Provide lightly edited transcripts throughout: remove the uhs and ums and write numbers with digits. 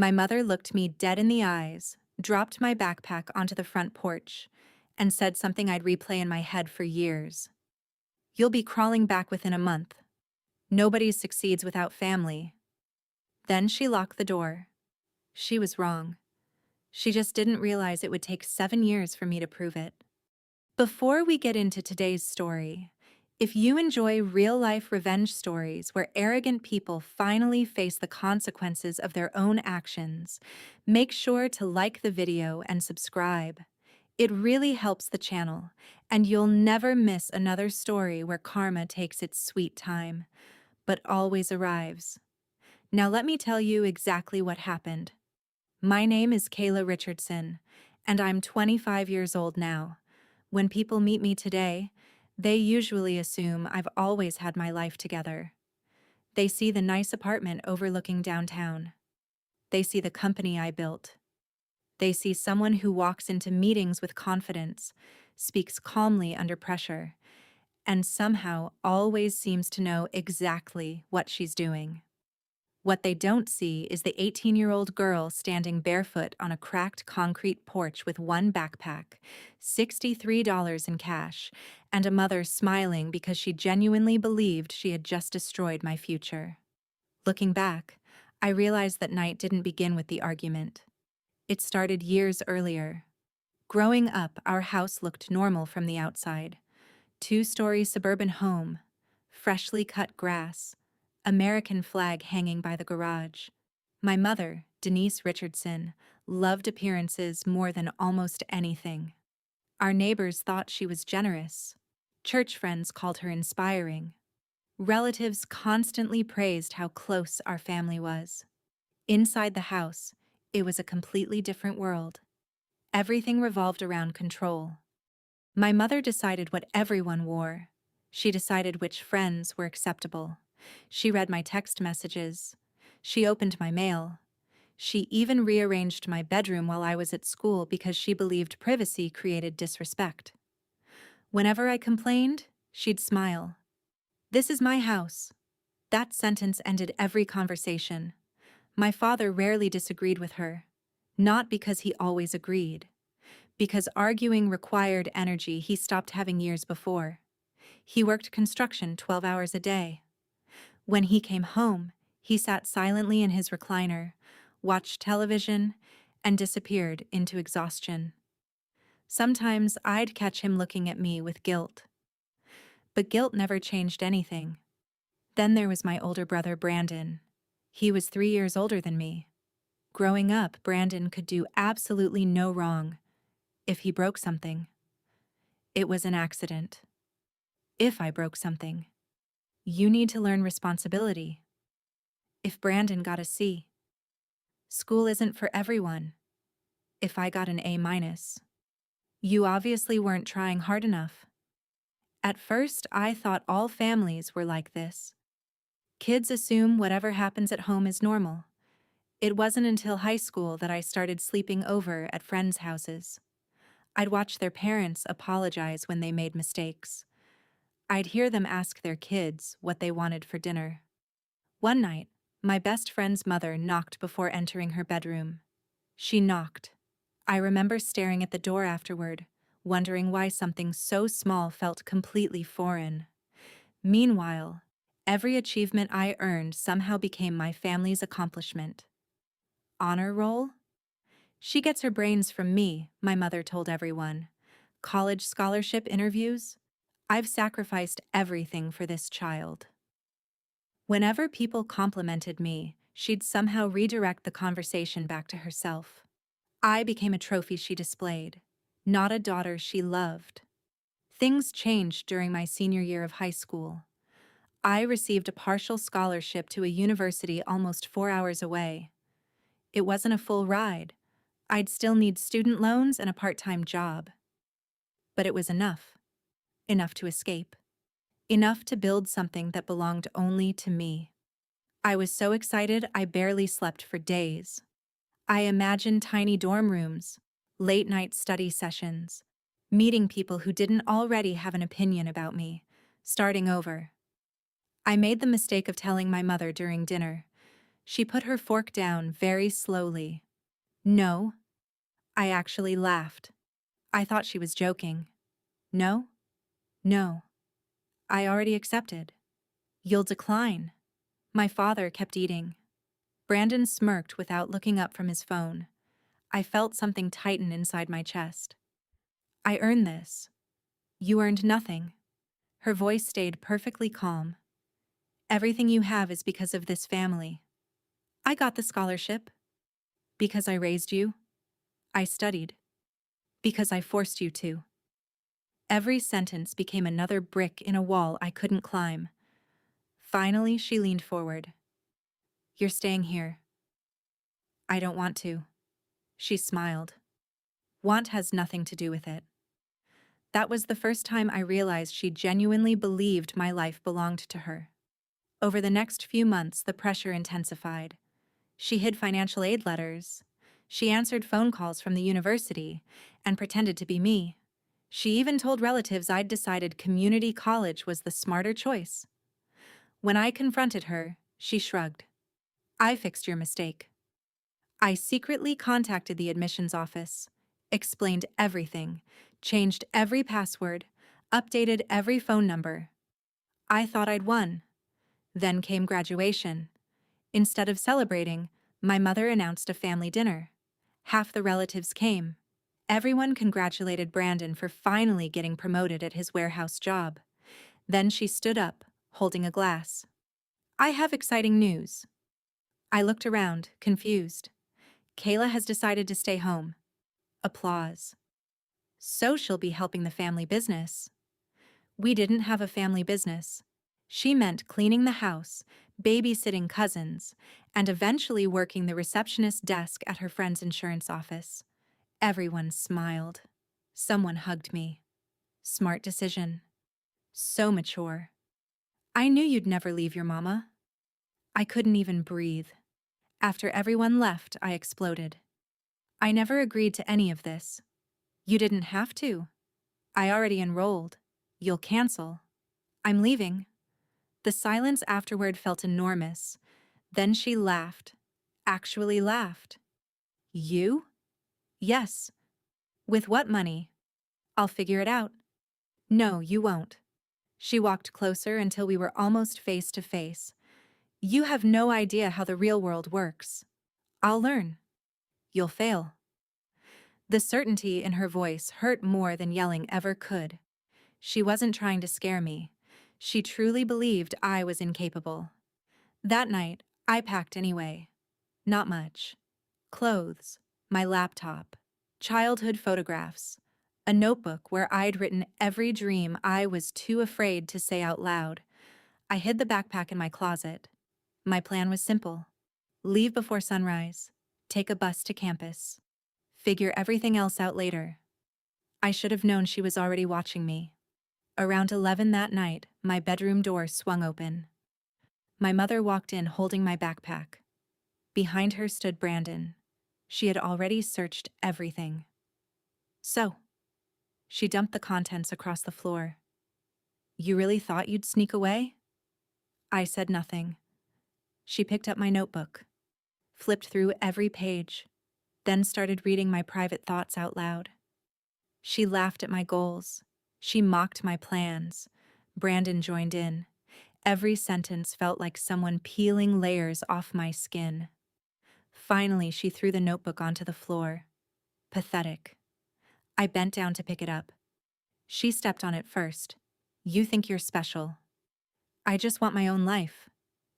My mother looked me dead in the eyes, dropped my backpack onto the front porch, and said something I'd replay in my head for years. "You'll be crawling back within a month. Nobody succeeds without family." Then she locked the door. She was wrong. She just didn't realize it would take 7 years for me to prove it. Before we get into today's story, if you enjoy real-life revenge stories where arrogant people finally face the consequences of their own actions, make sure to like the video and subscribe. It really helps the channel, and you'll never miss another story where karma takes its sweet time, but always arrives. Now let me tell you exactly what happened. My name is Kayla Richardson, and I'm 25 years old now. When people meet me today, they usually assume I've always had my life together. They see the nice apartment overlooking downtown. They see the company I built. They see someone who walks into meetings with confidence, speaks calmly under pressure, and somehow always seems to know exactly what she's doing. What they don't see is the 18-year-old girl standing barefoot on a cracked concrete porch with one backpack, $63 in cash, and a mother smiling because she genuinely believed she had just destroyed my future. Looking back, I realized that night didn't begin with the argument. It started years earlier. Growing up, our house looked normal from the outside. Two-story suburban home, freshly cut grass, American flag hanging by the garage. My mother, Denise Richardson, loved appearances more than almost anything. Our neighbors thought she was generous. Church friends called her inspiring. Relatives constantly praised how close our family was. Inside the house, it was a completely different world. Everything revolved around control. My mother decided what everyone wore. She decided which friends were acceptable. She read my text messages. She opened my mail. She even rearranged my bedroom while I was at school because she believed privacy created disrespect. Whenever I complained, she'd smile. "This is my house." That sentence ended every conversation. My father rarely disagreed with her, not because he always agreed, because arguing required energy he stopped having years before. He worked construction 12 hours a day. When he came home, he sat silently in his recliner, watched television, and disappeared into exhaustion. Sometimes I'd catch him looking at me with guilt. But guilt never changed anything. Then there was my older brother, Brandon. He was 3 years older than me. Growing up, Brandon could do absolutely no wrong. If he broke something, it was an accident. If I broke something, you need to learn responsibility. If Brandon got a C, school isn't for everyone. If I got an A-, you obviously weren't trying hard enough. At first, I thought all families were like this. Kids assume whatever happens at home is normal. It wasn't until high school that I started sleeping over at friends' houses. I'd watch their parents apologize when they made mistakes. I'd hear them ask their kids what they wanted for dinner. One night, my best friend's mother knocked before entering her bedroom. She knocked. I remember staring at the door afterward, wondering why something so small felt completely foreign. Meanwhile, every achievement I earned somehow became my family's accomplishment. Honor roll? She gets her brains from me, my mother told everyone. College scholarship interviews? I've sacrificed everything for this child. Whenever people complimented me, she'd somehow redirect the conversation back to herself. I became a trophy she displayed, not a daughter she loved. Things changed during my senior year of high school. I received a partial scholarship to a university almost 4 hours away. It wasn't a full ride. I'd still need student loans and a part-time job. But it was enough. Enough to escape. Enough to build something that belonged only to me. I was so excited I barely slept for days. I imagined tiny dorm rooms, late-night study sessions, meeting people who didn't already have an opinion about me, starting over. I made the mistake of telling my mother during dinner. She put her fork down very slowly. No, I actually laughed. I thought she was joking. No? No. I already accepted. You'll decline. My father kept eating. Brandon smirked without looking up from his phone. I felt something tighten inside my chest. I earned this. You earned nothing. Her voice stayed perfectly calm. Everything you have is because of this family. I got the scholarship. Because I raised you. I studied. Because I forced you to. Every sentence became another brick in a wall I couldn't climb. Finally, she leaned forward. You're staying here. I don't want to. She smiled. Want has nothing to do with it. That was the first time I realized she genuinely believed my life belonged to her. Over the next few months, the pressure intensified. She hid financial aid letters. She answered phone calls from the university and pretended to be me. She even told relatives I'd decided community college was the smarter choice. When I confronted her, she shrugged. I fixed your mistake. I secretly contacted the admissions office, explained everything, changed every password, updated every phone number. I thought I'd won. Then came graduation. Instead of celebrating, my mother announced a family dinner. Half the relatives came. Everyone congratulated Brandon for finally getting promoted at his warehouse job. Then she stood up, holding a glass. I have exciting news. I looked around, confused. Kayla has decided to stay home. Applause. So she'll be helping the family business. We didn't have a family business. She meant cleaning the house, babysitting cousins, and eventually working the receptionist desk at her friend's insurance office. Everyone smiled. Someone hugged me. Smart decision. So mature. I knew you'd never leave your mama. I couldn't even breathe. After everyone left, I exploded. I never agreed to any of this. You didn't have to. I already enrolled. You'll cancel. I'm leaving. The silence afterward felt enormous. Then she laughed. Actually laughed. You? Yes. With what money? I'll figure it out. No, you won't. She walked closer until we were almost face to face. You have no idea how the real world works. I'll learn. You'll fail. The certainty in her voice hurt more than yelling ever could. She wasn't trying to scare me. She truly believed I was incapable. That night, I packed anyway. Not much. Clothes, my laptop, childhood photographs, a notebook where I'd written every dream I was too afraid to say out loud. I hid the backpack in my closet. My plan was simple. Leave before sunrise. Take a bus to campus. Figure everything else out later. I should have known she was already watching me. Around 11 that night, my bedroom door swung open. My mother walked in holding my backpack. Behind her stood Brandon. She had already searched everything. So, she dumped the contents across the floor. You really thought you'd sneak away? I said nothing. She picked up my notebook, flipped through every page, then started reading my private thoughts out loud. She laughed at my goals. She mocked my plans. Brandon joined in. Every sentence felt like someone peeling layers off my skin. Finally, she threw the notebook onto the floor. Pathetic. I bent down to pick it up. She stepped on it first. You think you're special. I just want my own life.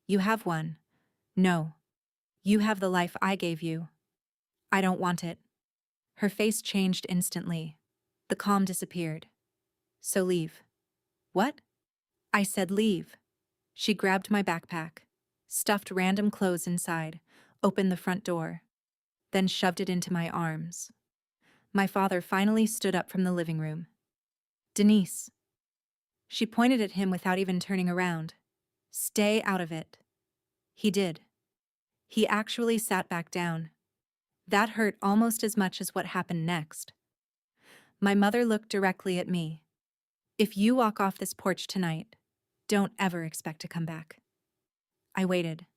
You have one. No. You have the life I gave you. I don't want it. Her face changed instantly. The calm disappeared. So leave. What? I said leave. She grabbed my backpack, stuffed random clothes inside, opened the front door, then shoved it into my arms. My father finally stood up from the living room. Denise. She pointed at him without even turning around. Stay out of it. He did. He actually sat back down. That hurt almost as much as what happened next. My mother looked directly at me. If you walk off this porch tonight, don't ever expect to come back. I waited.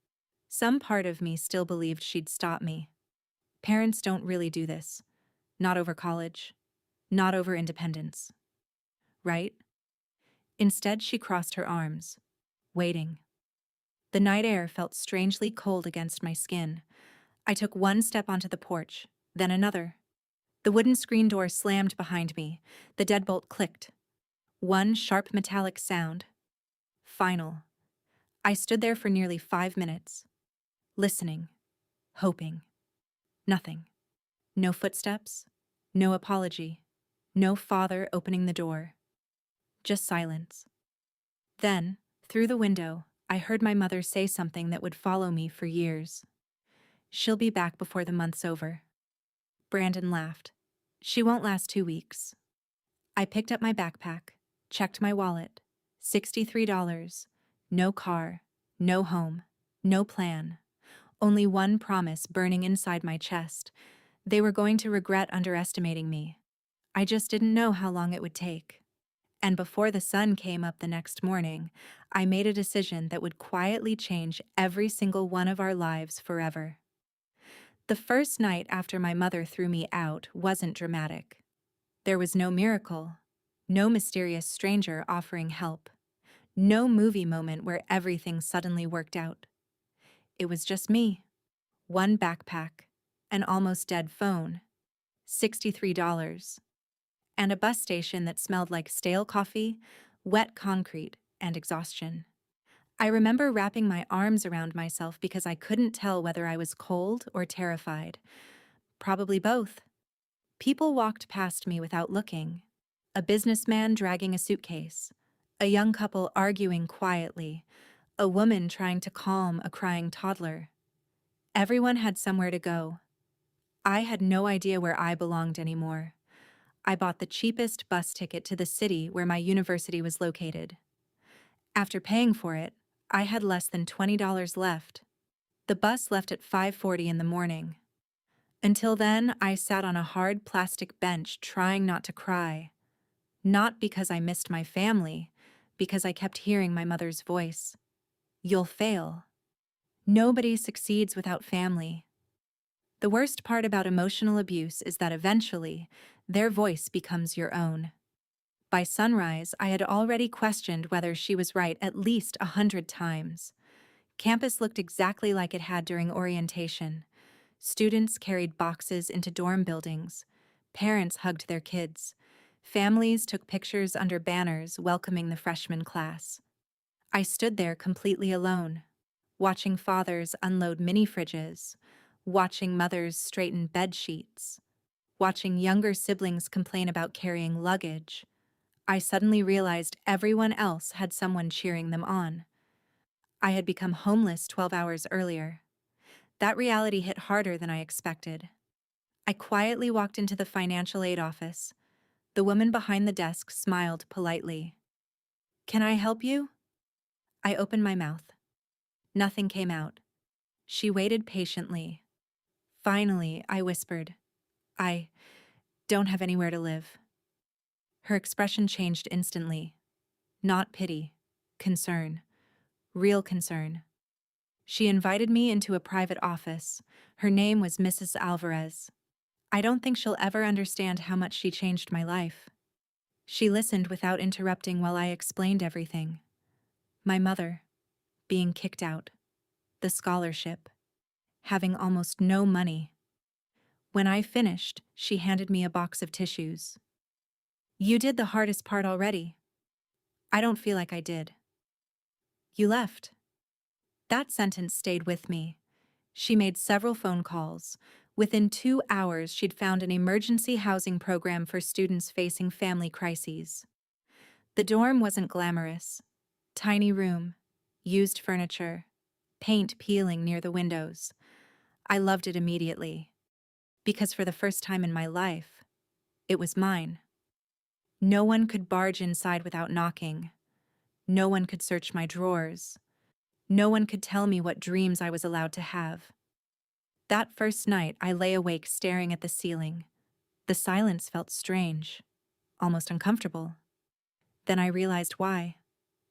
Some part of me still believed she'd stop me. Parents don't really do this. Not over college. Not over independence. Right? Instead, she crossed her arms, waiting. The night air felt strangely cold against my skin. I took one step onto the porch, then another. The wooden screen door slammed behind me. The deadbolt clicked. One sharp metallic sound. Final. I stood there for nearly 5 minutes, listening, hoping. Nothing. No footsteps, no apology, no father opening the door. Just silence. Then, through the window, I heard my mother say something that would follow me for years. She'll be back before the month's over. Brandon laughed. She won't last 2 weeks. I picked up my backpack, checked my wallet. $63. No car, no home, no plan. Only one promise burning inside my chest. They were going to regret underestimating me. I just didn't know how long it would take. And before the sun came up the next morning, I made a decision that would quietly change every single one of our lives forever. The first night after my mother threw me out wasn't dramatic. There was no miracle, no mysterious stranger offering help, no movie moment where everything suddenly worked out. It was just me, one backpack, an almost dead phone, $63, and a bus station that smelled like stale coffee, wet concrete, and exhaustion. I remember wrapping my arms around myself because I couldn't tell whether I was cold or terrified. Probably both. People walked past me without looking. A businessman dragging a suitcase, a young couple arguing quietly, a woman trying to calm a crying toddler. Everyone had somewhere to go. I had no idea where I belonged anymore. I bought the cheapest bus ticket to the city where my university was located. After paying for it, I had less than $20 left. The bus left at 5:40 in the morning. Until then, I sat on a hard plastic bench trying not to cry. Not because I missed my family, because I kept hearing my mother's voice. You'll fail. Nobody succeeds without family. The worst part about emotional abuse is that eventually, their voice becomes your own. By sunrise, I had already questioned whether she was right at least 100 times. Campus looked exactly like it had during orientation. Students carried boxes into dorm buildings. Parents hugged their kids. Families took pictures under banners welcoming the freshman class. I stood there completely alone, watching fathers unload mini fridges, watching mothers straighten bed sheets, watching younger siblings complain about carrying luggage. I suddenly realized everyone else had someone cheering them on. I had become homeless 12 hours earlier. That reality hit harder than I expected. I quietly walked into the financial aid office. The woman behind the desk smiled politely. "Can I help you?" I opened my mouth. Nothing came out. She waited patiently. Finally, I whispered, "I don't have anywhere to live." Her expression changed instantly. Not pity, concern, real concern. She invited me into a private office. Her name was Mrs. Alvarez. I don't think she'll ever understand how much she changed my life. She listened without interrupting while I explained everything. My mother, being kicked out, the scholarship, having almost no money. When I finished, she handed me a box of tissues. "You did the hardest part already." "I don't feel like I did." "You left." That sentence stayed with me. She made several phone calls. Within 2 hours, she'd found an emergency housing program for students facing family crises. The dorm wasn't glamorous. Tiny room, used furniture, paint peeling near the windows. I loved it immediately. Because for the first time in my life, it was mine. No one could barge inside without knocking. No one could search my drawers. No one could tell me what dreams I was allowed to have. That first night, I lay awake staring at the ceiling. The silence felt strange, almost uncomfortable. Then I realized why.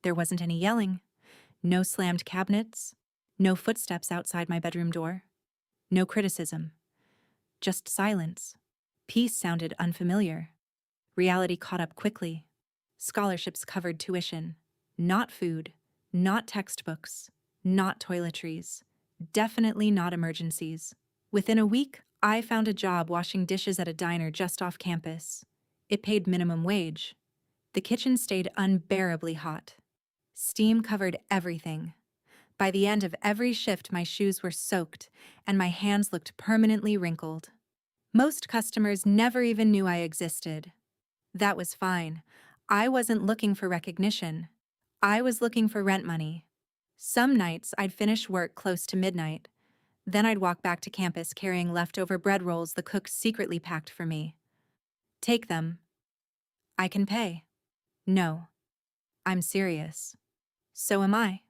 There wasn't any yelling, no slammed cabinets, No footsteps outside my bedroom door. No criticism. Just silence. Peace sounded unfamiliar. Reality caught up quickly. Scholarships covered tuition. Not food. Not textbooks. Not toiletries. Definitely not emergencies. Within a week, I found a job washing dishes at a diner just off campus. It paid minimum wage. The kitchen stayed unbearably hot. Steam covered everything. By the end of every shift, my shoes were soaked, and my hands looked permanently wrinkled. Most customers never even knew I existed. That was fine. I wasn't looking for recognition. I was looking for rent money. Some nights, I'd finish work close to midnight. Then I'd walk back to campus carrying leftover bread rolls the cook secretly packed for me. Take them. I can pay. No. I'm serious. So am I.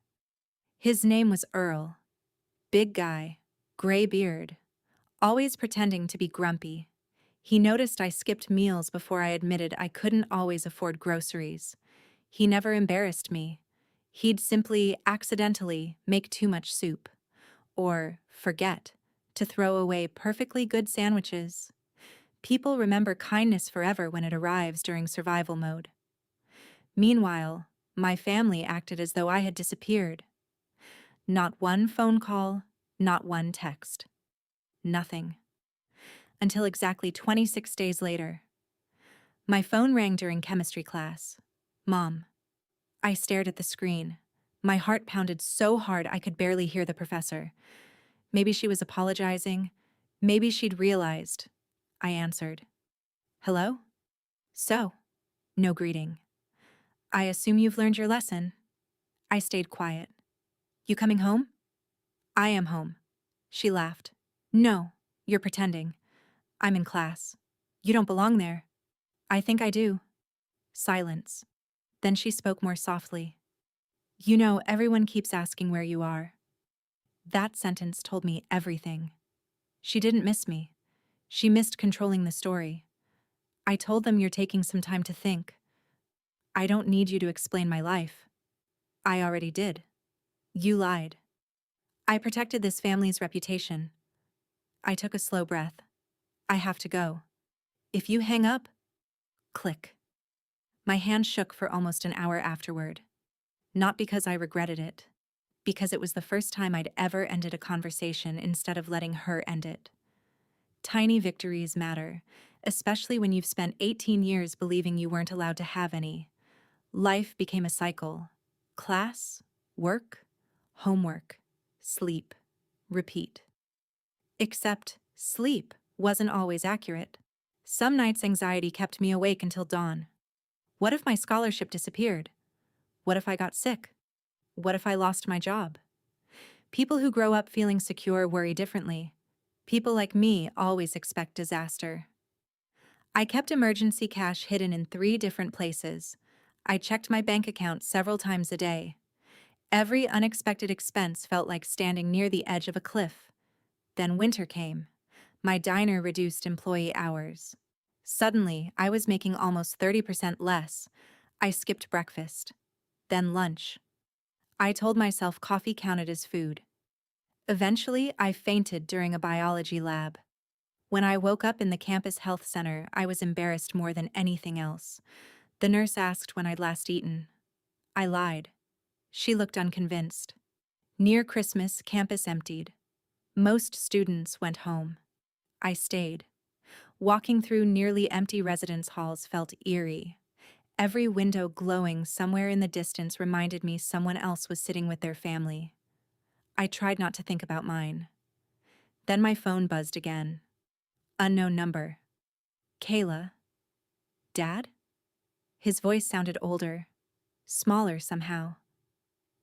His name was Earl. Big guy. Gray beard. Always pretending to be grumpy. He noticed I skipped meals before I admitted I couldn't always afford groceries. He never embarrassed me. He'd simply accidentally make too much soup. Or forget to throw away perfectly good sandwiches. People remember kindness forever when it arrives during survival mode. Meanwhile, my family acted as though I had disappeared. Not one phone call, not one text. Nothing. Until exactly 26 days later. My phone rang during chemistry class. Mom. I stared at the screen. My heart pounded so hard I could barely hear the professor. Maybe she was apologizing. Maybe she'd realized. I answered. Hello? So? No greeting. I assume you've learned your lesson. I stayed quiet. You coming home? I am home. She laughed. No, you're pretending. I'm in class. You don't belong there. I think I do. Silence. Then she spoke more softly. You know, everyone keeps asking where you are. That sentence told me everything. She didn't miss me. She missed controlling the story. I told them you're taking some time to think. I don't need you to explain my life. I already did. You lied. I protected this family's reputation. I took a slow breath. I have to go. If you hang up, click. My hand shook for almost an hour afterward. Not because I regretted it, because it was the first time I'd ever ended a conversation instead of letting her end it. Tiny victories matter, especially when you've spent 18 years believing you weren't allowed to have any. Life became a cycle. Class, work, homework, sleep, repeat. Except sleep wasn't always accurate. Some nights anxiety kept me awake until dawn. What if my scholarship disappeared? What if I got sick? What if I lost my job? People who grow up feeling secure worry differently. People like me always expect disaster. I kept emergency cash hidden in 3 different places. I checked my bank account several times a day. Every unexpected expense felt like standing near the edge of a cliff. Then winter came. My diner reduced employee hours. Suddenly, I was making almost 30% less. I skipped breakfast. Then lunch. I told myself coffee counted as food. Eventually, I fainted during a biology lab. When I woke up in the campus health center, I was embarrassed more than anything else. The nurse asked when I'd last eaten. I lied. She looked unconvinced. Near Christmas, campus emptied. Most students went home. I stayed. Walking through nearly empty residence halls felt eerie. Every window glowing somewhere in the distance reminded me someone else was sitting with their family. I tried not to think about mine. Then my phone buzzed again. Unknown number. Kayla. Dad? His voice sounded older, smaller somehow.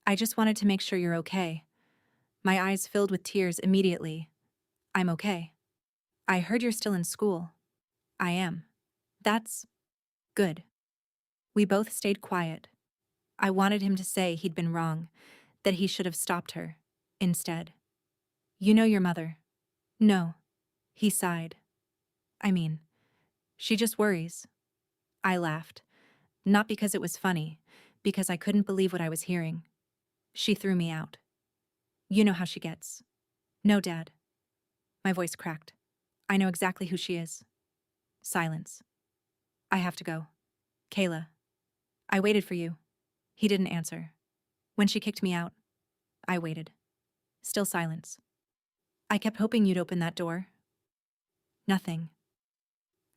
I just wanted to make sure you're okay. My eyes filled with tears immediately. I'm okay. I heard you're still in school. I am. That's good. We both stayed quiet. I wanted him to say he'd been wrong, that he should have stopped her. Instead. You know your mother. No. He sighed. I mean, she just worries. I laughed. Not because it was funny, because I couldn't believe what I was hearing. She threw me out. You know how she gets. No, Dad. My voice cracked. I know exactly who she is. Silence. I have to go. Kayla. I waited for you. He didn't answer. When she kicked me out, I waited. Still silence. I kept hoping you'd open that door. Nothing.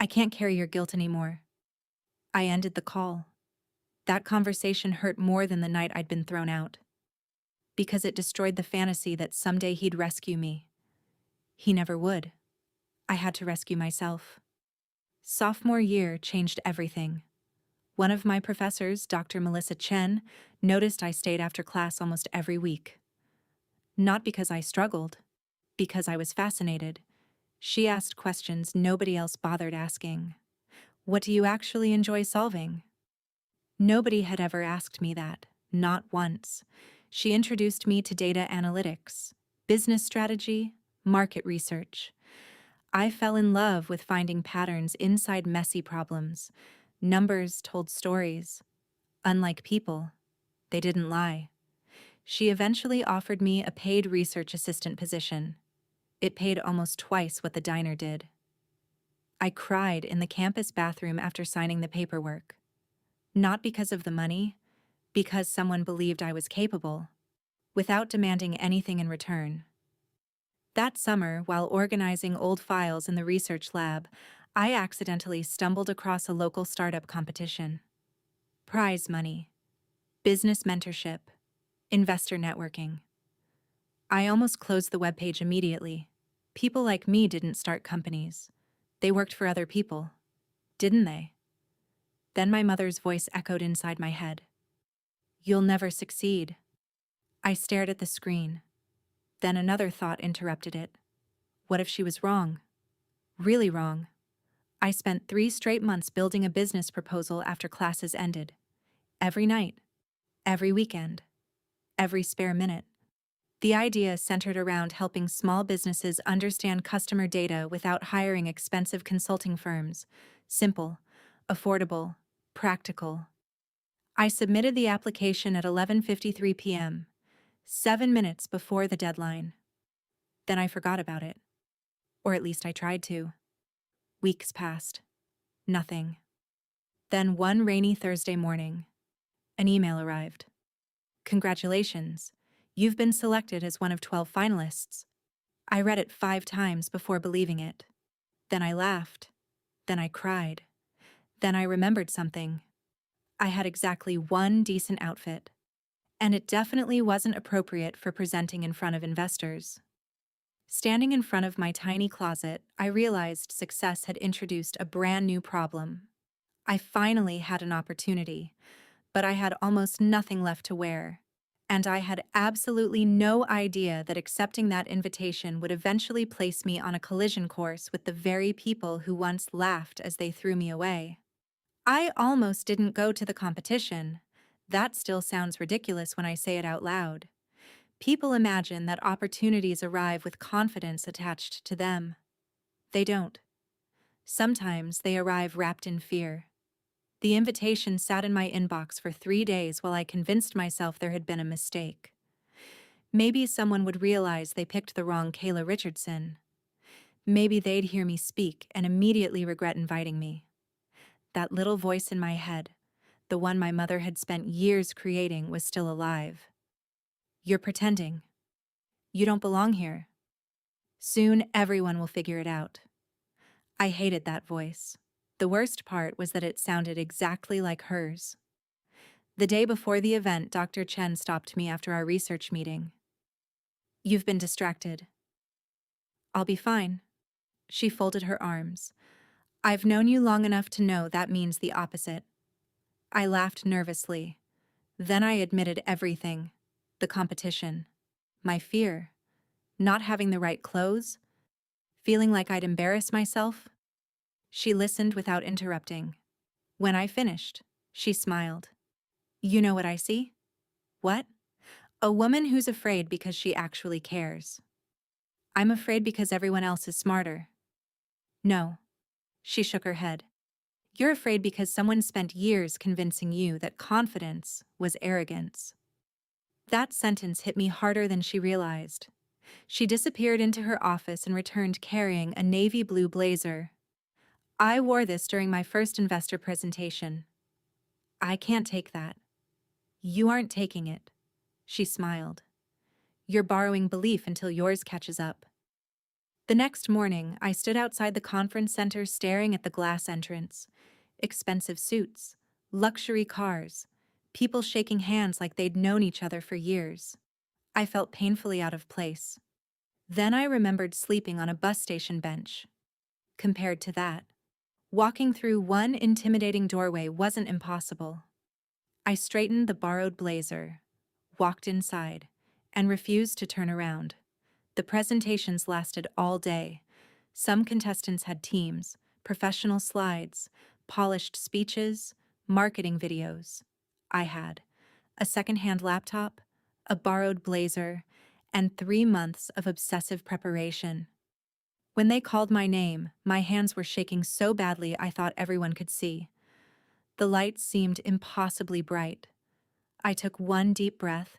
I can't carry your guilt anymore. I ended the call. That conversation hurt more than the night I'd been thrown out. Because it destroyed the fantasy that someday he'd rescue me. He never would. I had to rescue myself. Sophomore year changed everything. One of my professors, Dr. Melissa Chen, noticed I stayed after class almost every week. Not because I struggled, because I was fascinated. She asked questions nobody else bothered asking. What do you actually enjoy solving? Nobody had ever asked me that, not once. She introduced me to data analytics, business strategy, market research. I fell in love with finding patterns inside messy problems. Numbers told stories. Unlike people, they didn't lie. She eventually offered me a paid research assistant position. It paid almost twice what the diner did. I cried in the campus bathroom after signing the paperwork. Not because of the money, because someone believed I was capable, without demanding anything in return. That summer, while organizing old files in the research lab, I accidentally stumbled across a local startup competition. Prize money, business mentorship, investor networking. I almost closed the webpage immediately. People like me didn't start companies. They worked for other people, didn't they? Then my mother's voice echoed inside my head. You'll never succeed. I stared at the screen. Then another thought interrupted it. What if she was wrong? Really wrong. I spent 3 straight months building a business proposal after classes ended. Every night. Every weekend. Every spare minute. The idea centered around helping small businesses understand customer data without hiring expensive consulting firms. Simple, affordable, practical. I submitted the application at 11:53 p.m., 7 minutes before the deadline. Then I forgot about it. Or at least I tried to. Weeks passed. Nothing. Then one rainy Thursday morning, an email arrived. Congratulations. You've been selected as one of 12 finalists. I read it 5 times before believing it. Then I laughed. Then I cried. Then I remembered something. I had exactly one decent outfit. And it definitely wasn't appropriate for presenting in front of investors. Standing in front of my tiny closet, I realized success had introduced a brand new problem. I finally had an opportunity, but I had almost nothing left to wear. And I had absolutely no idea that accepting that invitation would eventually place me on a collision course with the very people who once laughed as they threw me away. I almost didn't go to the competition. That still sounds ridiculous when I say it out loud. People imagine that opportunities arrive with confidence attached to them. They don't. Sometimes they arrive wrapped in fear. The invitation sat in my inbox for 3 days while I convinced myself there had been a mistake. Maybe someone would realize they picked the wrong Kayla Richardson. Maybe they'd hear me speak and immediately regret inviting me. That little voice in my head, the one my mother had spent years creating, was still alive. You're pretending. You don't belong here. Soon everyone will figure it out. I hated that voice. The worst part was that it sounded exactly like hers. The day before the event, Dr. Chen stopped me after our research meeting. You've been distracted. I'll be fine. She folded her arms. I've known you long enough to know that means the opposite. I laughed nervously. Then I admitted everything. The competition. My fear. Not having the right clothes. Feeling like I'd embarrass myself. She listened without interrupting. When I finished, she smiled. You know what I see? What? A woman who's afraid because she actually cares. I'm afraid because everyone else is smarter. No. She shook her head. You're afraid because someone spent years convincing you that confidence was arrogance. That sentence hit me harder than she realized. She disappeared into her office and returned carrying a navy blue blazer. I wore this during my first investor presentation. I can't take that. You aren't taking it. She smiled. You're borrowing belief until yours catches up. The next morning, I stood outside the conference center staring at the glass entrance. Expensive suits, luxury cars, people shaking hands like they'd known each other for years. I felt painfully out of place. Then I remembered sleeping on a bus station bench. Compared to that, walking through one intimidating doorway wasn't impossible. I straightened the borrowed blazer, walked inside, and refused to turn around. The presentations lasted all day. Some contestants had teams, professional slides, polished speeches, marketing videos. I had a secondhand laptop, a borrowed blazer, and 3 months of obsessive preparation. When they called my name, my hands were shaking so badly I thought everyone could see. The lights seemed impossibly bright. I took one deep breath,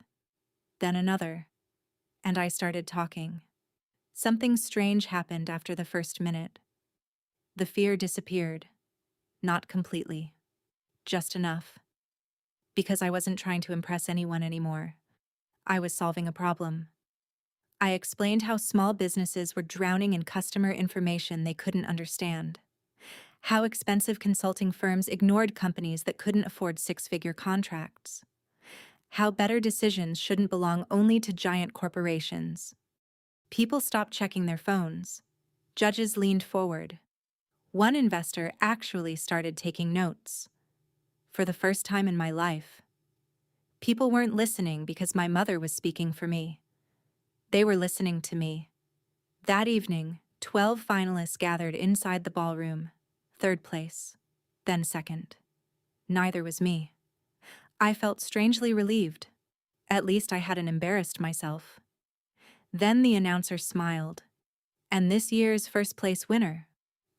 then another, and I started talking. Something strange happened after the first minute. The fear disappeared. Not completely. Just enough. Because I wasn't trying to impress anyone anymore. I was solving a problem. I explained how small businesses were drowning in customer information they couldn't understand. How expensive consulting firms ignored companies that couldn't afford six-figure contracts. How better decisions shouldn't belong only to giant corporations. People stopped checking their phones. Judges leaned forward. One investor actually started taking notes. For the first time in my life. People weren't listening because my mother was speaking for me. They were listening to me. That evening, 12 finalists gathered inside the ballroom. Third place, then second. Neither was me. I felt strangely relieved. At least I hadn't embarrassed myself. Then the announcer smiled. And this year's first place winner?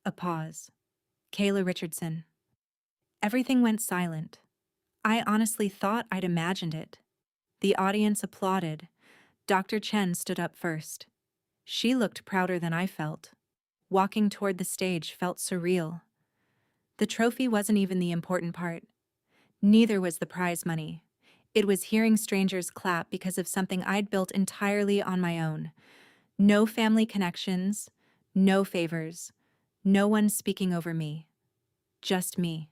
A pause. Kayla Richardson. Everything went silent. I honestly thought I'd imagined it. The audience applauded. Dr. Chen stood up first. She looked prouder than I felt. Walking toward the stage felt surreal. The trophy wasn't even the important part. Neither was the prize money. It was hearing strangers clap because of something I'd built entirely on my own. No family connections, no favors, no one speaking over me. Just me.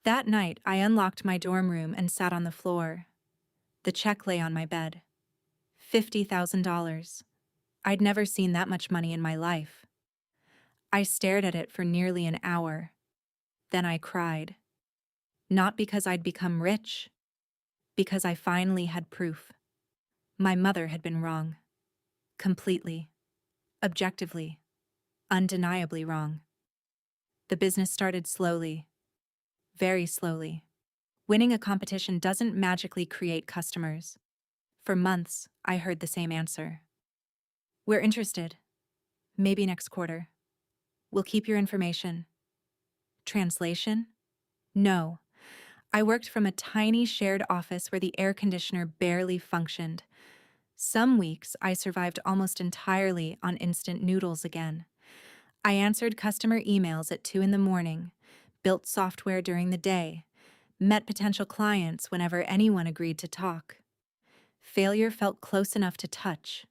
That night, I unlocked my dorm room and sat on the floor. The check lay on my bed. $50,000. I'd never seen that much money in my life. I stared at it for nearly an hour. Then I cried. Not because I'd become rich, because I finally had proof. My mother had been wrong. Completely. Objectively. Undeniably wrong. The business started slowly. Very slowly. Winning a competition doesn't magically create customers. For months, I heard the same answer. We're interested. Maybe next quarter. We'll keep your information. Translation? No. I worked from a tiny shared office where the air conditioner barely functioned. Some weeks, I survived almost entirely on instant noodles again. I answered customer emails at 2 in the morning, built software during the day, met potential clients whenever anyone agreed to talk. Failure felt close enough to touch,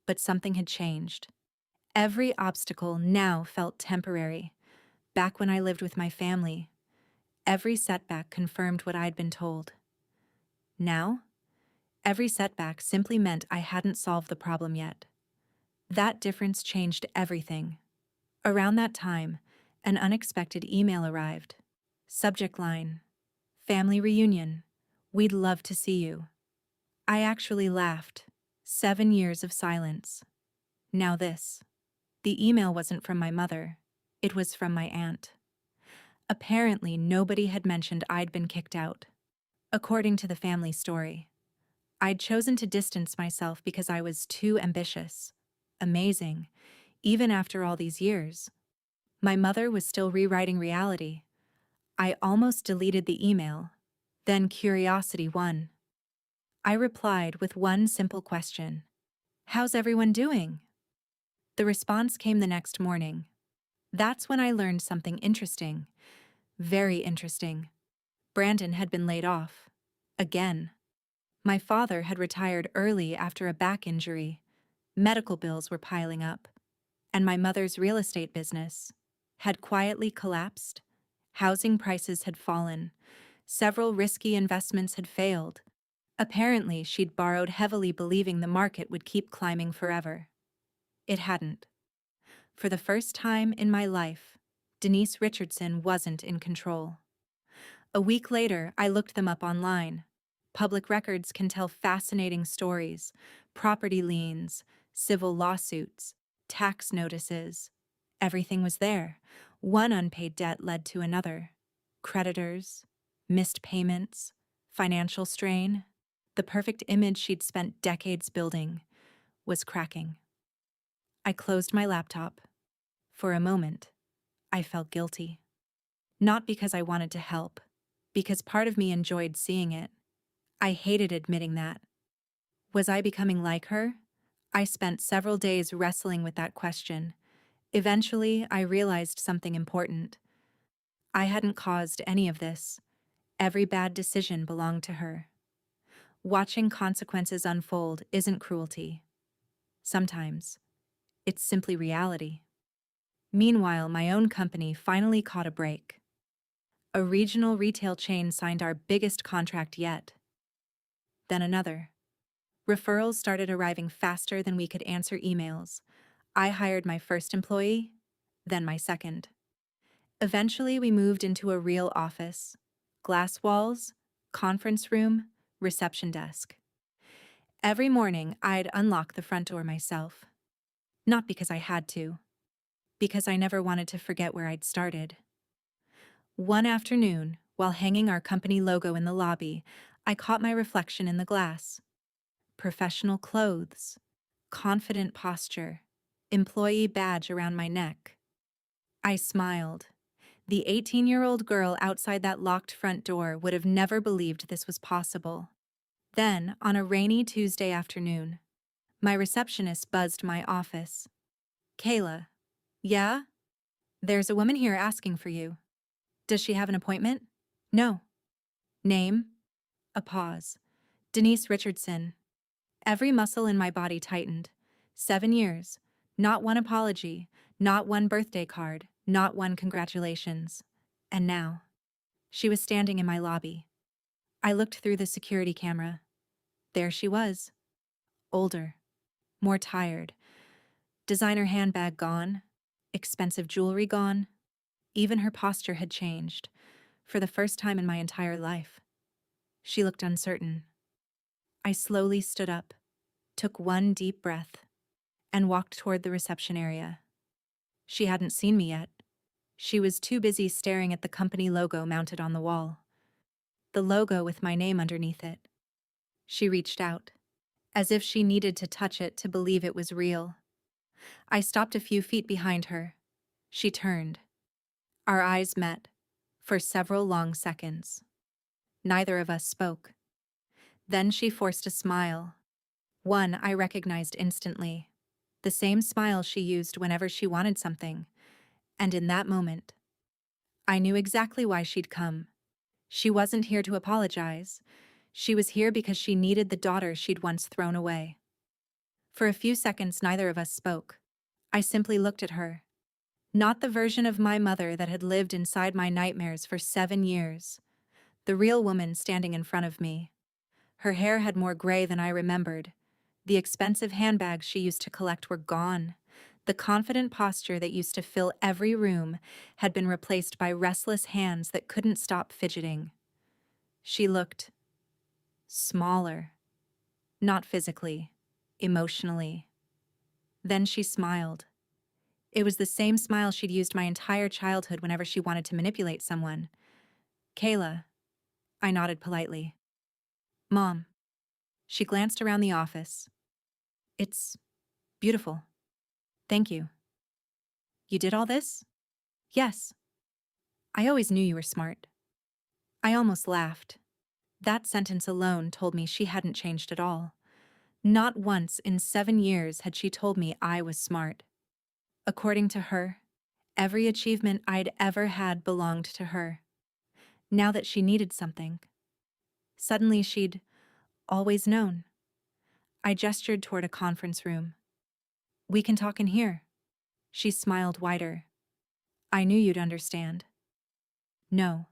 but something had changed. Every obstacle now felt temporary. Back when I lived with my family, every setback confirmed what I'd been told. Now, every setback simply meant I hadn't solved the problem yet. That difference changed everything. Around that time, an unexpected email arrived. Subject line: Family reunion. We'd love to see you. I actually laughed. 7 years of silence. Now this. The email wasn't from my mother. It was from my aunt. Apparently, nobody had mentioned I'd been kicked out. According to the family story, I'd chosen to distance myself because I was too ambitious. Amazing. Even after all these years, my mother was still rewriting reality. I almost deleted the email. Then curiosity won. I replied with one simple question. How's everyone doing? The response came the next morning. That's when I learned something interesting. Very interesting. Brandon had been laid off. Again. My father had retired early after a back injury. Medical bills were piling up. And my mother's real estate business had quietly collapsed. Housing prices had fallen. Several risky investments had failed. Apparently, she'd borrowed heavily believing the market would keep climbing forever. It hadn't. For the first time in my life, Denise Richardson wasn't in control. A week later, I looked them up online. Public records can tell fascinating stories: property liens, civil lawsuits, tax notices. Everything was there. One unpaid debt led to another. Creditors, missed payments, financial strain. The perfect image she'd spent decades building was cracking. I closed my laptop. For a moment, I felt guilty. Not because I wanted to help, because part of me enjoyed seeing it. I hated admitting that. Was I becoming like her? I spent several days wrestling with that question. Eventually, I realized something important. I hadn't caused any of this. Every bad decision belonged to her. Watching consequences unfold isn't cruelty. Sometimes, it's simply reality. Meanwhile, my own company finally caught a break. A regional retail chain signed our biggest contract yet. Then another. Referrals started arriving faster than we could answer emails. I hired my first employee, then my second. Eventually, we moved into a real office. Glass walls, conference room, reception desk. Every morning, I'd unlock the front door myself. Not because I had to, because I never wanted to forget where I'd started. One afternoon, while hanging our company logo in the lobby, I caught my reflection in the glass. Professional clothes, confident posture, employee badge around my neck. I smiled. The 18-year-old girl outside that locked front door would have never believed this was possible. Then, on a rainy Tuesday afternoon, my receptionist buzzed my office. Kayla. Yeah? There's a woman here asking for you. Does she have an appointment? No. Name? A pause. Denise Richardson. Every muscle in my body tightened. 7 years. Not one apology, not one birthday card, not one congratulations. And now, she was standing in my lobby. I looked through the security camera. There she was. Older. More tired. Designer handbag gone. Expensive jewelry gone. Even her posture had changed, for the first time in my entire life. She looked uncertain. I slowly stood up, took one deep breath, and walked toward the reception area. She hadn't seen me yet. She was too busy staring at the company logo mounted on the wall. The logo with my name underneath it. She reached out, as if she needed to touch it to believe it was real. I stopped a few feet behind her. She turned. Our eyes met, for several long seconds. Neither of us spoke. Then she forced a smile. One I recognized instantly. The same smile she used whenever she wanted something. And in that moment, I knew exactly why she'd come. She wasn't here to apologize. She was here because she needed the daughter she'd once thrown away. For a few seconds, neither of us spoke. I simply looked at her. Not the version of my mother that had lived inside my nightmares for 7 years. The real woman standing in front of me. Her hair had more gray than I remembered. The expensive handbags she used to collect were gone. The confident posture that used to fill every room had been replaced by restless hands that couldn't stop fidgeting. She looked smaller. Not physically, emotionally. Then she smiled. It was the same smile she'd used my entire childhood whenever she wanted to manipulate someone. Kayla. I nodded politely. Mom. She glanced around the office. It's beautiful. Thank you. You did all this? Yes. I always knew you were smart. I almost laughed. That sentence alone told me she hadn't changed at all. Not once in 7 years had she told me I was smart. According to her, every achievement I'd ever had belonged to her. Now that she needed something, suddenly she'd always known. I gestured toward a conference room. "We can talk in here." She smiled wider. "I knew you'd understand." No.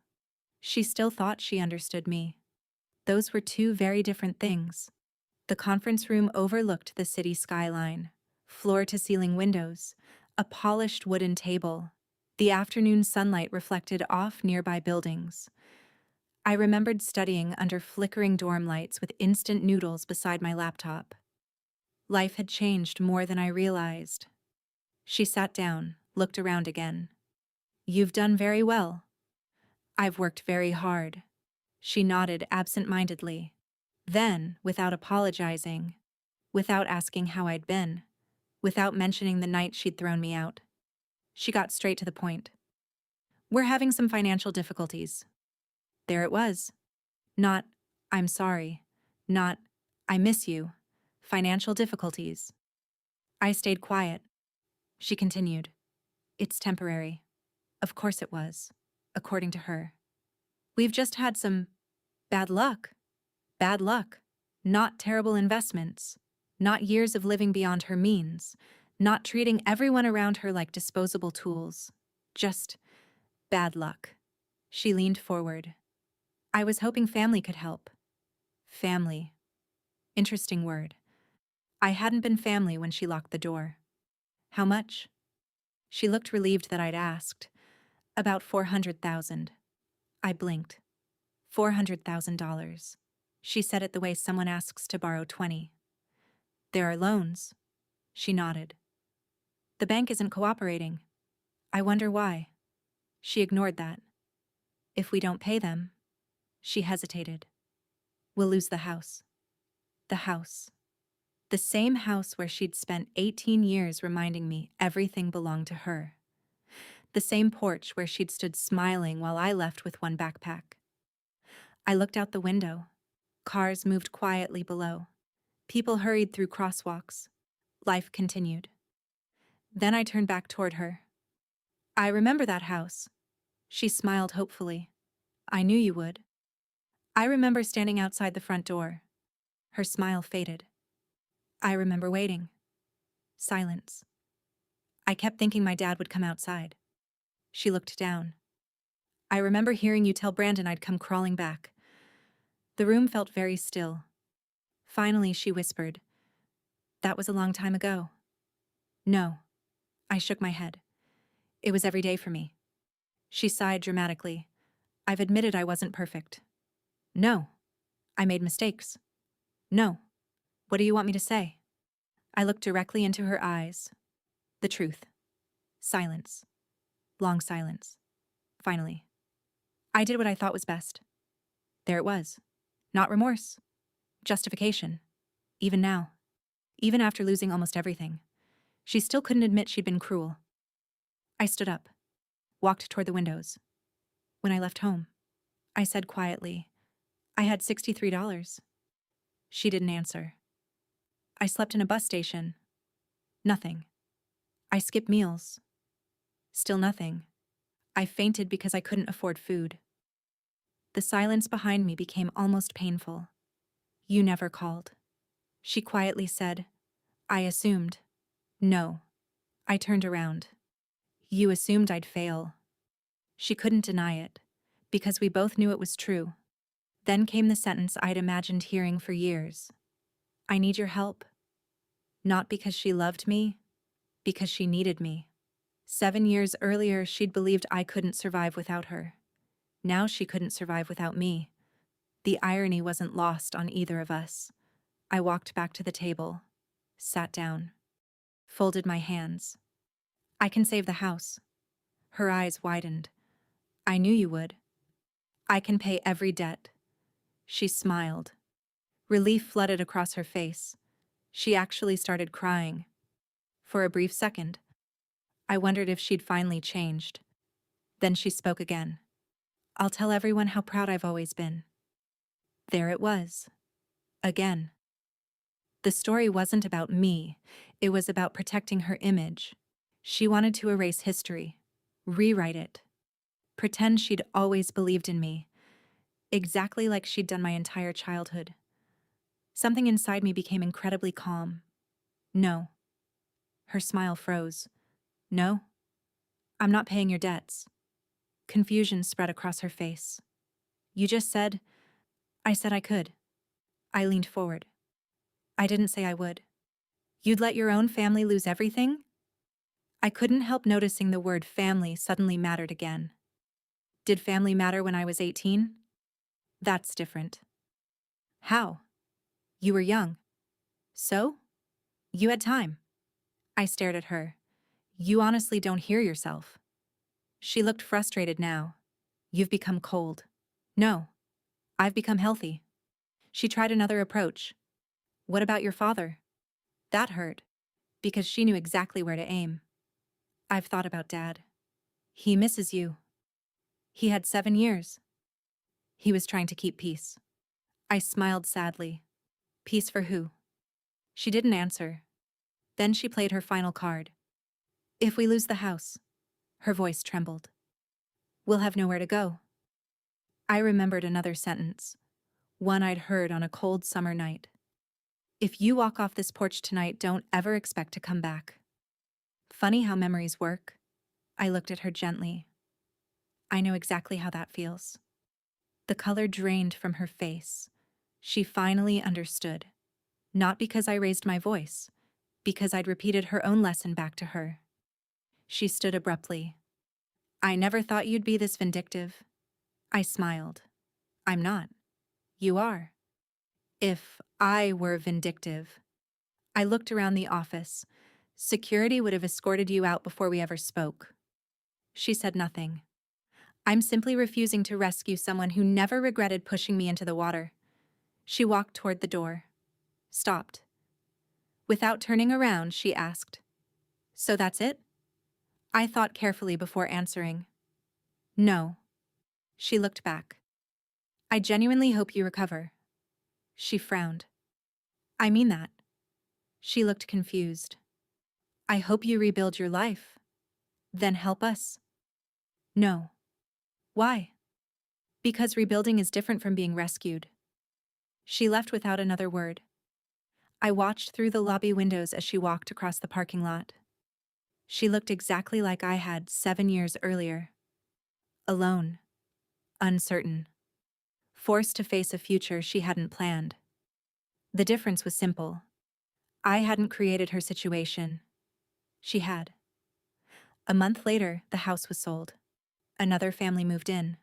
She still thought she understood me. Those were two very different things. The conference room overlooked the city skyline, floor-to-ceiling windows, a polished wooden table. The afternoon sunlight reflected off nearby buildings. I remembered studying under flickering dorm lights with instant noodles beside my laptop. Life had changed more than I realized. She sat down, looked around again. "You've done very well." "I've worked very hard." She nodded absent-mindedly. Then, without apologizing, without asking how I'd been, without mentioning the night she'd thrown me out, she got straight to the point. "We're having some financial difficulties." There it was. Not, "I'm sorry." Not, "I miss you." Financial difficulties. I stayed quiet. She continued. "It's temporary." Of course it was, according to her. "We've just had some bad luck." Bad luck. Not terrible investments. Not years of living beyond her means. Not treating everyone around her like disposable tools. Just bad luck. She leaned forward. "I was hoping family could help." Family. Interesting word. I hadn't been family when she locked the door. "How much?" She looked relieved that I'd asked. "About 400,000. I blinked. $400,000. She said it the way someone asks to borrow 20. "There are loans." She nodded. "The bank isn't cooperating." "I wonder why." She ignored that. "If we don't pay them." She hesitated. "We'll lose the house." The house. The same house where she'd spent 18 years reminding me everything belonged to her. The same porch where she'd stood smiling while I left with one backpack. I looked out the window. Cars moved quietly below. People hurried through crosswalks. Life continued. Then I turned back toward her. "I remember that house." She smiled hopefully. "I knew you would." "I remember standing outside the front door." Her smile faded. "I remember waiting." Silence. "I kept thinking my dad would come outside." She looked down. "I remember hearing you tell Brandon I'd come crawling back." The room felt very still. Finally, she whispered, "That was a long time ago." "No." I shook my head. "It was every day for me." She sighed dramatically. "I've admitted I wasn't perfect." "No." "I made mistakes." "No." "What do you want me to say?" I looked directly into her eyes. The truth. Silence. Long silence. Finally. "I did what I thought was best." There it was. Not remorse. Justification. Even now. Even after losing almost everything. She still couldn't admit she'd been cruel. I stood up. Walked toward the windows. "When I left home," I said quietly, "I had $63. She didn't answer. "I slept in a bus station." Nothing. "I skipped meals." Still nothing. "I fainted because I couldn't afford food." The silence behind me became almost painful. "You never called." She quietly said, "I assumed." "No." I turned around. "You assumed I'd fail." She couldn't deny it, because we both knew it was true. Then came the sentence I'd imagined hearing for years. "I need your help." Not because she loved me, because she needed me. 7 years earlier, she'd believed I couldn't survive without her. Now she couldn't survive without me. The irony wasn't lost on either of us. I walked back to the table, sat down, folded my hands. "I can save the house." Her eyes widened. "I knew you would." "I can pay every debt." She smiled. Relief flooded across her face. She actually started crying. For a brief second, I wondered if she'd finally changed. Then she spoke again. "I'll tell everyone how proud I've always been." There it was. Again. The story wasn't about me, it was about protecting her image. She wanted to erase history, rewrite it, pretend she'd always believed in me, exactly like she'd done my entire childhood. Something inside me became incredibly calm. No. Her smile froze. No? I'm not paying your debts. Confusion spread across her face. You just said... I said I could. I leaned forward. I didn't say I would. You'd let your own family lose everything? I couldn't help noticing the word family suddenly mattered again. Did family matter when I was 18? That's different. How? You were young. So? You had time. I stared at her. You honestly don't hear yourself. She looked frustrated now. You've become cold. No. I've become healthy. She tried another approach. What about your father? That hurt, because she knew exactly where to aim. I've thought about Dad. He misses you. He had 7 years. He was trying to keep peace. I smiled sadly. Peace for who? She didn't answer. Then she played her final card. If we lose the house. Her voice trembled. We'll have nowhere to go. I remembered another sentence, one I'd heard on a cold summer night. If you walk off this porch tonight, don't ever expect to come back. Funny how memories work. I looked at her gently. I know exactly how that feels. The color drained from her face. She finally understood. Not because I raised my voice, because I'd repeated her own lesson back to her. She stood abruptly. I never thought you'd be this vindictive. I smiled. I'm not. You are. If I were vindictive. I looked around the office. Security would have escorted you out before we ever spoke. She said nothing. I'm simply refusing to rescue someone who never regretted pushing me into the water. She walked toward the door. Stopped. Without turning around, she asked, So that's it? I thought carefully before answering. No. She looked back. I genuinely hope you recover. She frowned. I mean that. She looked confused. I hope you rebuild your life. Then help us. No. Why? Because rebuilding is different from being rescued. She left without another word. I watched through the lobby windows as she walked across the parking lot. She looked exactly like I had 7 years earlier. Alone. Uncertain. Forced to face a future she hadn't planned. The difference was simple. I hadn't created her situation. She had. A month later, the house was sold. Another family moved in.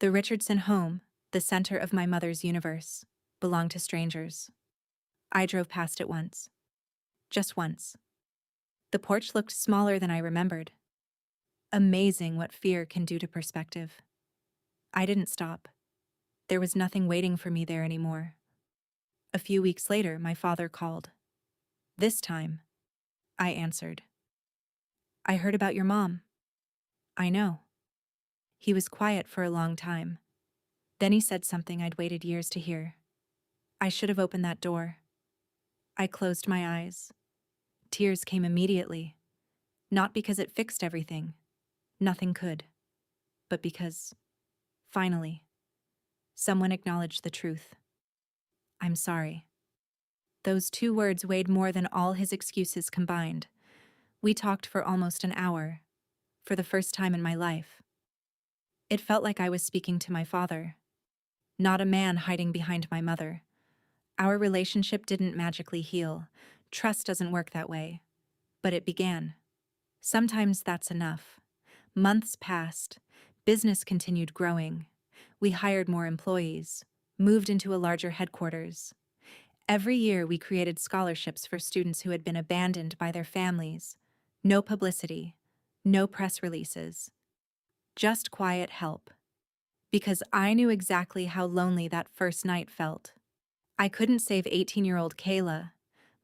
The Richardson home, the center of my mother's universe, belonged to strangers. I drove past it once. Just once. The porch looked smaller than I remembered. Amazing what fear can do to perspective. I didn't stop. There was nothing waiting for me there anymore. A few weeks later, my father called. This time, I answered. I heard about your mom. I know. He was quiet for a long time. Then he said something I'd waited years to hear. I should have opened that door. I closed my eyes. Tears came immediately. Not because it fixed everything. Nothing could. But because, finally, someone acknowledged the truth. I'm sorry. Those 2 words weighed more than all his excuses combined. We talked for almost an hour, for the first time in my life. It felt like I was speaking to my father, not a man hiding behind my mother. Our relationship didn't magically heal. Trust doesn't work that way. But it began. Sometimes that's enough. Months passed. Business continued growing. We hired more employees, moved into a larger headquarters. Every year we created scholarships for students who had been abandoned by their families. No publicity, no press releases. Just quiet help. Because I knew exactly how lonely that first night felt. I couldn't save 18-year-old Kayla,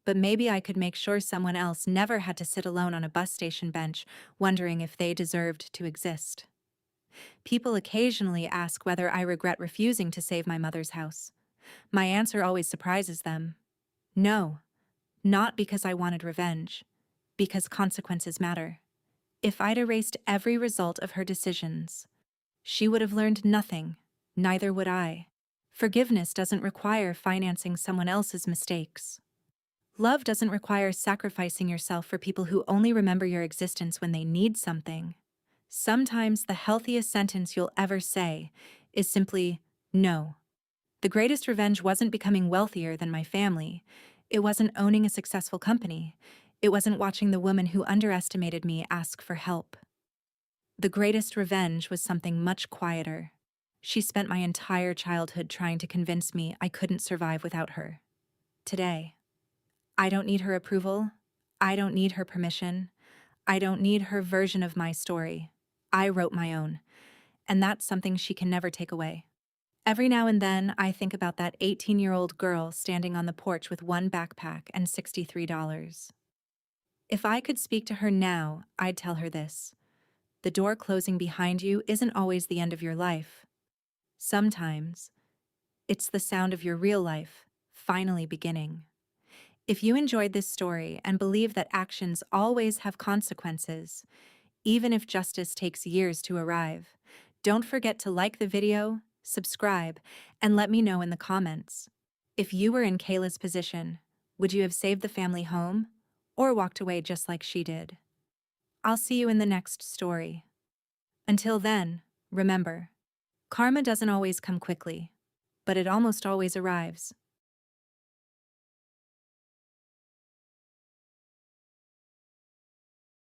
but maybe I could make sure someone else never had to sit alone on a bus station bench wondering if they deserved to exist. People occasionally ask whether I regret refusing to save my mother's house. My answer always surprises them. No, not because I wanted revenge, because consequences matter. If I'd erased every result of her decisions, she would have learned nothing, neither would I. Forgiveness doesn't require financing someone else's mistakes. Love doesn't require sacrificing yourself for people who only remember your existence when they need something. Sometimes the healthiest sentence you'll ever say is simply, no. The greatest revenge wasn't becoming wealthier than my family. It wasn't owning a successful company. It wasn't watching the woman who underestimated me ask for help. The greatest revenge was something much quieter. She spent my entire childhood trying to convince me I couldn't survive without her. Today, I don't need her approval. I don't need her permission. I don't need her version of my story. I wrote my own, and that's something she can never take away. Every now and then, I think about that 18-year-old girl standing on the porch with one backpack and $63. If I could speak to her now, I'd tell her this. The door closing behind you isn't always the end of your life. Sometimes, it's the sound of your real life finally beginning. If you enjoyed this story and believe that actions always have consequences, even if justice takes years to arrive, don't forget to like the video, subscribe, and let me know in the comments. If you were in Kayla's position, would you have saved the family home or walked away just like she did? I'll see you in the next story. Until then, remember, karma doesn't always come quickly, but it almost always arrives.